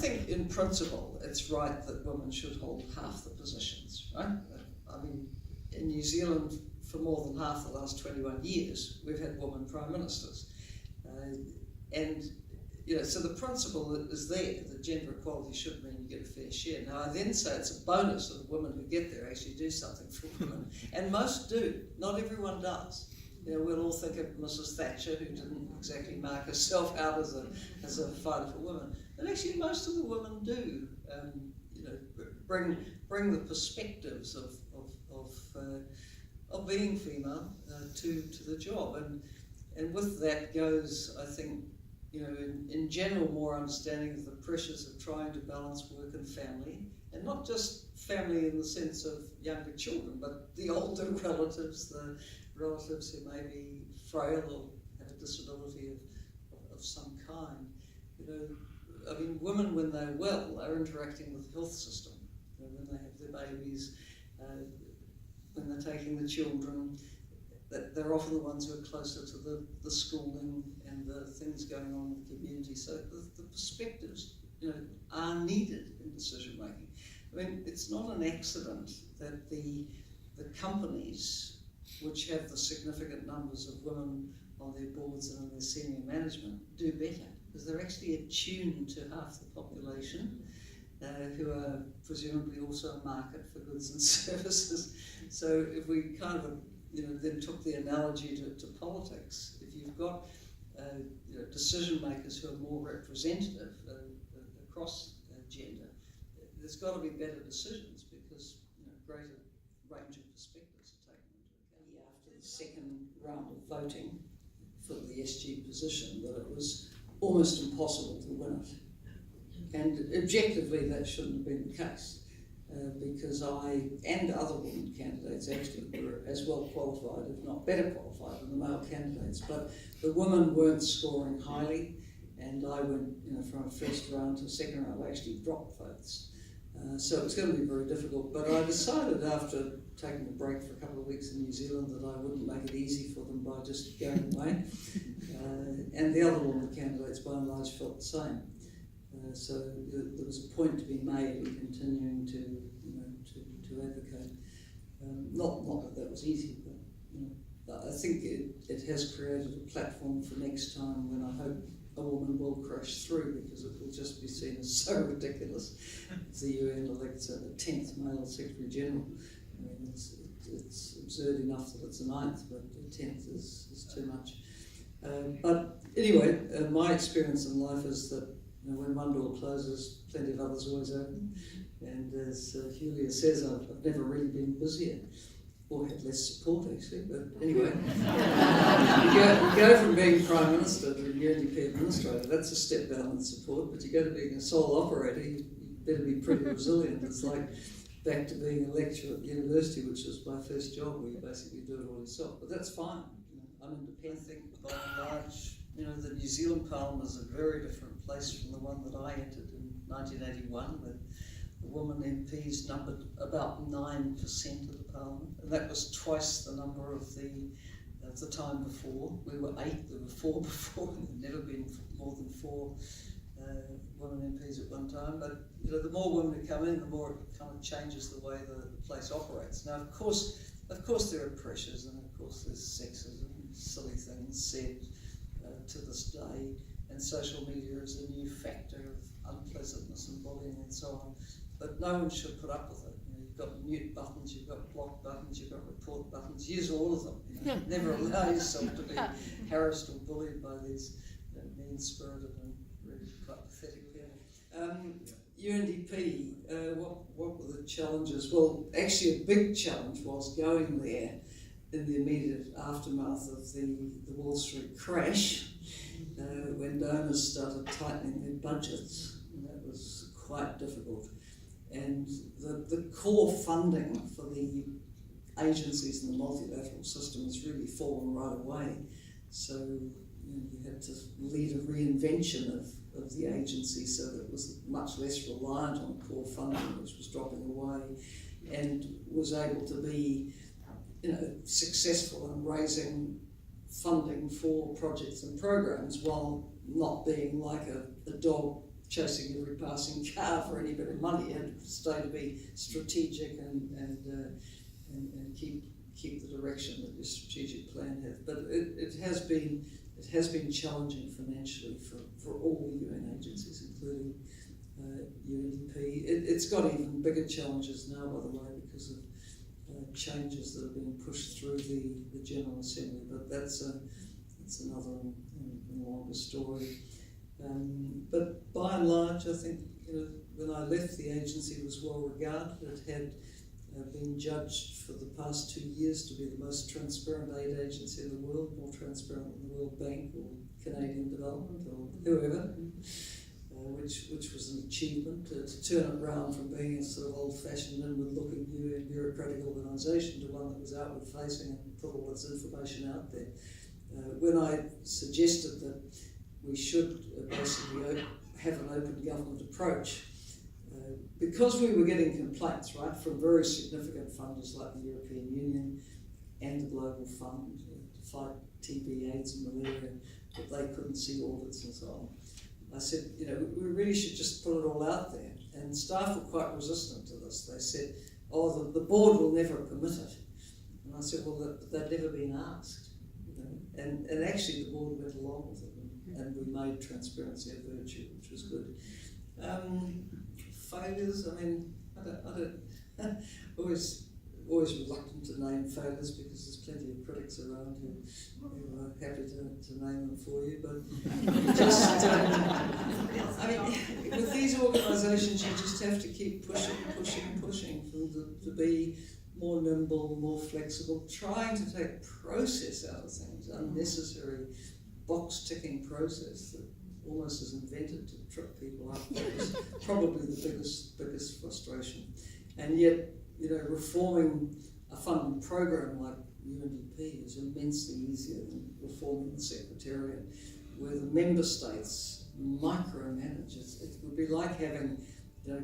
think in principle it's right that women should hold half the positions, right? I mean, in New Zealand, for more than half the last 21 years, we've had women prime ministers. And you know, so the principle is there that gender equality should mean you get a fair share. Now, I then say it's a bonus that the women who get there actually do something for women, and most do. Not everyone does. You know, we'll all think of Mrs. Thatcher, who didn't exactly mark herself out as a fighter for women, but actually most of the women do. You know, bring the perspectives of being female to the job, and with that goes, I think, you know, in general, more understanding of the pressures of trying to balance work and family, and not just family in the sense of younger children, but the older relatives, the relatives who may be frail or have a disability of some kind. You know, I mean, women, when they're well, are interacting with the health system. You know, when they have their babies, when they're taking the children, that they're often the ones who are closer to the schooling and the things going on in the community. So the perspectives, you know, are needed in decision making. I mean, it's not an accident that the companies which have the significant numbers of women on their boards and in their senior management do better, because they're actually attuned to half the population, who are presumably also a market for goods and services. So if we kind of, you know, then took the analogy to politics, if you've got you know, decision makers who are more representative across gender, there's got to be better decisions, because, you know, greater range of perspectives are taken into account. After the second round of voting for the SG position, that it was almost impossible to win it. And objectively, that shouldn't have been the case, because I and other women candidates actually were as well qualified, if not better qualified, than the male candidates. But the women weren't scoring highly, and I went, you know, from a first round to a second round. I actually dropped votes, so it was going to be very difficult. But I decided, after taking a break for a couple of weeks in New Zealand, that I wouldn't make it easy for them by just going away. And the other women candidates, by and large, felt the same. So there was a point to be made in continuing to, you know, to advocate. Not that was easy, but, you know, I think it has created a platform for next time, when I hope a woman will crash through, because it will just be seen as so ridiculous if the UN elects a 10th male Secretary General. I mean, it's absurd enough that it's a 9th, but a 10th is too much. But anyway, my experience in life is that, you know, when one door closes, plenty of others always open. And as Julia says, I've never really been busier, or had less support actually. But anyway, you go from being Prime Minister to UNDP Administrator. That's a step down in support. But you go to being a sole operator, you better be pretty resilient. It's like back to being a lecturer at university, which was my first job, where you basically do it all yourself. But that's fine. You know, I'm independent. I think by and large, you know, the New Zealand Parliament is a very different place from the one that I entered in 1981. The women MPs numbered about 9% of the Parliament, and that was twice the number of the time before. We were 8, there were 4 before, and there'd never been more than 4 women MPs at one time. But, you know, the more women who come in, the more it kind of changes the way the place operates. Now, of course there are pressures, and of course there's sexism, silly things said to this day, and social media is a new factor of unpleasantness and bullying and so on. But no one should put up with it. You know, you've got mute buttons, you've got block buttons, you've got report buttons. Use all of them. You know? Never allow yourself to be harassed or bullied by these mean-spirited and really quite pathetic people. UNDP, what were the challenges? Well, actually a big challenge was going there in the immediate aftermath of the Wall Street crash, when donors started tightening their budgets, and that was quite difficult. And the core funding for the agencies in the multilateral system has really fallen right away. So, you know, you had to lead a reinvention of the agency so that it was much less reliant on core funding, which was dropping away, and was able to be, you know, successful in raising funding for projects and programs while not being like a dog chasing every passing car for any bit of money. It had to stay to be strategic and keep the direction that your strategic plan has. But it has been challenging financially for all the UN agencies, including UNDP. It's got even bigger challenges now, by the way, because of changes that are being pushed through the General Assembly. But that's another and longer story. But by and large, I think when I left the agency, it was well regarded. It had been judged for the past 2 years to be the most transparent aid agency in the world, more transparent than the World Bank or Canadian Development or whoever, which was an achievement to turn it around from being a sort of old-fashioned, inward-looking UN bureaucratic organisation to one that was outward-facing and put all its information out there. When I suggested that we should basically have an open government approach, because we were getting complaints, right, from very significant funders like the European Union and the Global Fund to fight TB, AIDS and malaria, that they couldn't see audits and so on. I said, we really should just put it all out there. And staff were quite resistant to this. They said, oh, the board will never permit it. And I said, well, they'd never been asked. And actually the board went along with it, and we made transparency a virtue, which was good. Failures, I mean, I don't always reluctant to name failures because there's plenty of critics around who are happy to name them for you. But just, I mean, with these organisations, you just have to keep pushing for them to be more nimble, more flexible, trying to take process out of things, unnecessary box-ticking process that almost is invented to trip people up. That was probably the biggest frustration. And yet, reforming a funding program like UNDP is immensely easier than reforming the Secretariat, where the member states micromanage. It would be like having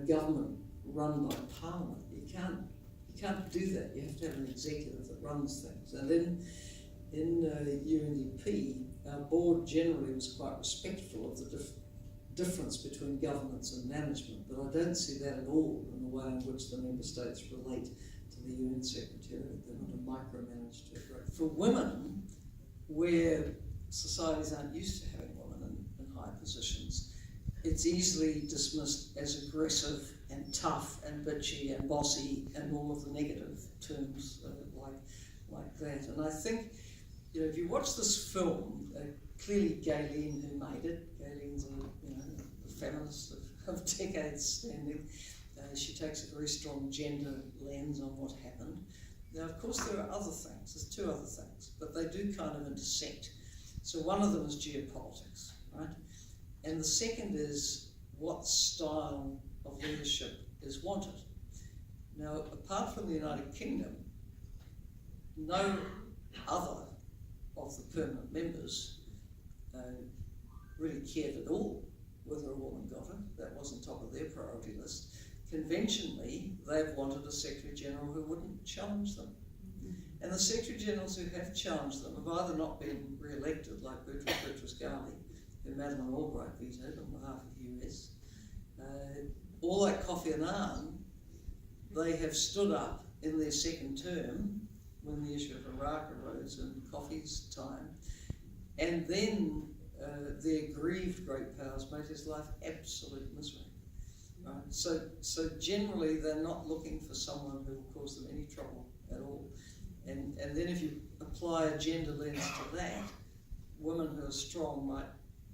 government run by Parliament. You can't do that. You have to have an executive that runs things. And in UNDP, our board generally was quite respectful of the difference between governance and management, but I don't see that at all in the way in which the member states relate to the UN Secretariat. They're not a micromanaged to a great. For women, where societies aren't used to having women in high positions, it's easily dismissed as aggressive and tough and bitchy and bossy and all of the negative terms like that. And I think, if you watch this film, clearly Gayleen, who made it, Gayleen's a feminist of decades standing, she takes a very strong gender lens on what happened. Now, of course, there are other things. There's two other things, but they do kind of intersect. So one of them is geopolitics, right? And the second is what style of leadership is wanted. Now, apart from the United Kingdom, no other of the permanent members really cared at all whether a woman got it. That wasn't top of their priority list. Conventionally, they've wanted a Secretary-General who wouldn't challenge them. And the Secretary-Generals who have challenged them have either not been re-elected, like Beatrice Garley, who Madeleine Albright vetoed on behalf of the US, or like Kofi Annan. They have stood up in their second term when the issue of Iraq arose in Kofi's time, and then their grieved great powers made his life absolute misery. Right? So generally they're not looking for someone who will cause them any trouble at all. And then if you apply a gender lens to that, women who are strong might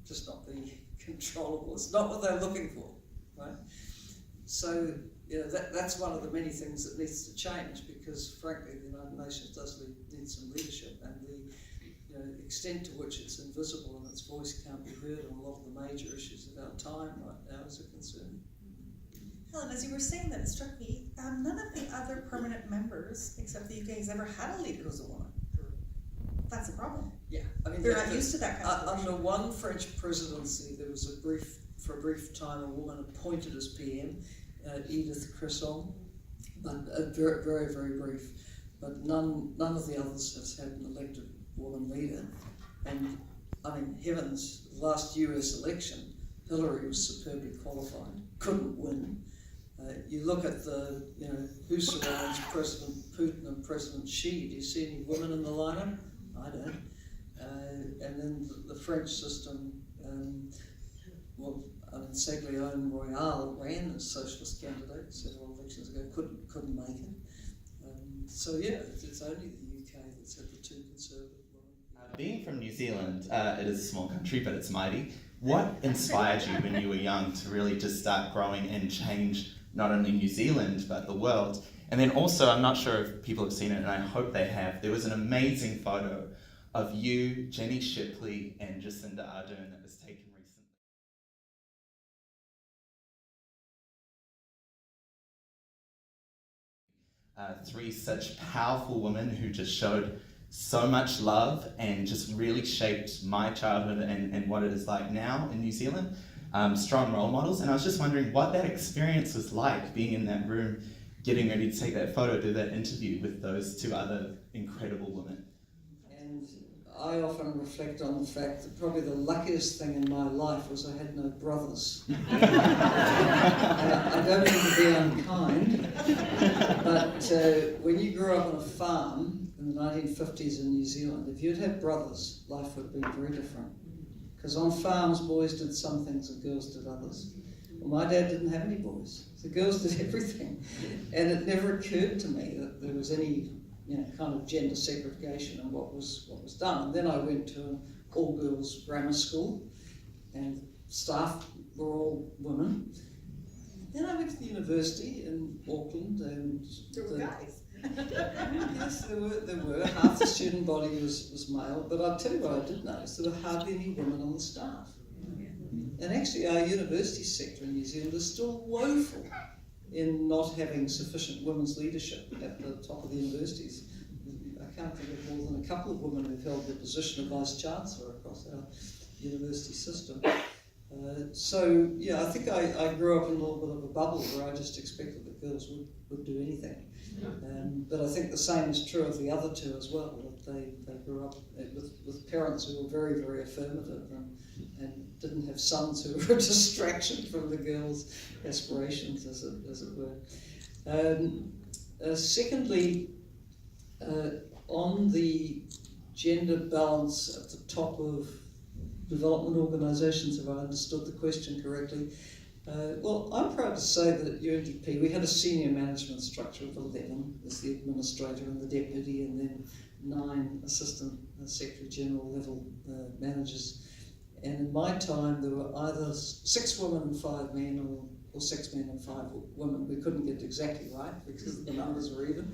just not be controllable. It's not what they're looking for, right? So that's one of the many things that needs to change, because frankly the United Nations does need some leadership, and the extent to which it's invisible and its voice can't be heard on a lot of the major issues of our time right now is a concern. Helen, as you were saying that, it struck me, none of the other permanent members, except the UK, has ever had a leader who's a woman. That's a problem. Yeah, I mean, they're not used to that kind of under one French presidency, there was for a brief time, a woman appointed as PM, Edith Cresson, but very, very, very brief. But none of the others has had an elected woman leader. And I mean, heavens, the last US election, Hillary was superbly qualified, couldn't win. You look at the, who surrounds President Putin and President Xi. Do you see any women in the lineup? I don't. And then the French system, Ségolène Royal ran as socialist candidate several elections ago, couldn't make it. It's only the UK that's had the two conservative women. Being from New Zealand, it is a small country, but it's mighty. What inspired you when you were young to really just start growing and change not only New Zealand, but the world? And then also, I'm not sure if people have seen it, and I hope they have, there was an amazing photo of you, Jenny Shipley, and Jacinda Ardern that was taken recently. Three such powerful women who just showed so much love and just really shaped my childhood and what it is like now in New Zealand. Strong role models, and I was just wondering what that experience was like, being in that room, getting ready to take that photo, do that interview with those two other incredible women. And I often reflect on the fact that probably the luckiest thing in my life was I had no brothers. I don't mean to be unkind, but when you grew up on a farm in the 1950s in New Zealand, if you'd had brothers, life would have been very different. Because on farms, boys did some things and girls did others. Well, my dad didn't have any boys. The girls did everything. And it never occurred to me that there was any kind of gender segregation in what was done. And then I went to an all-girls grammar school, and staff were all women. Then I went to the university in Auckland, and There were guys. Yes, there were. Half the student body was male, but I'll tell you what I did notice, there were hardly any women on the staff. And actually our university sector in New Zealand is still woeful in not having sufficient women's leadership at the top of the universities. I can't think of more than a couple of women who've held the position of Vice-Chancellor across our university system. I think I grew up in a little bit of a bubble where I just expected that girls would do anything. But I think the same is true of the other two as well, that they grew up with parents who were very, very affirmative and didn't have sons who were a distraction from the girls' aspirations, as it were. Secondly, on the gender balance at the top of development organisations, if I understood the question correctly. I'm proud to say that at UNDP we had a senior management structure of 11 as the administrator and the deputy, and then 9 assistant secretary general level managers. And in my time there were either 6 women and 5 men, or 6 men and 5 women. We couldn't get it exactly right because the numbers were even,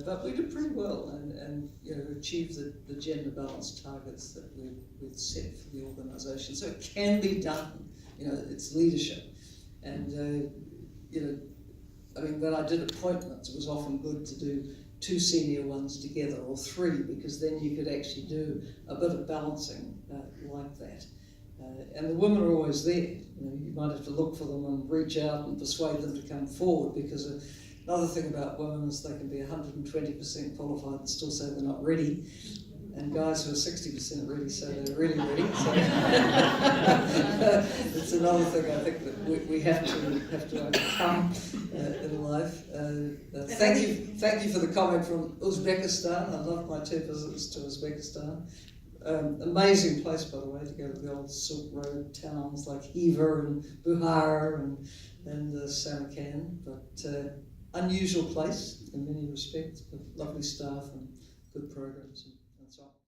but we did pretty well and achieved the gender balance targets that we'd set for the organisation. So it can be done. It's leadership. And when I did appointments, it was often good to do 2 senior ones together, or 3, because then you could actually do a bit of balancing like that. And the women are always there. You might have to look for them and reach out and persuade them to come forward, because another thing about women is they can be 120% qualified and still say they're not ready. And guys who are 60% ready say they're really ready. So it's another thing I think that we have to overcome in life. Thank you for the comment from Uzbekistan. I love my 2 visits to Uzbekistan. Amazing place, by the way, to go to the old Silk Road towns like Hiva and Buhara and Samarkand. But unusual place in many respects, but lovely staff and good programs.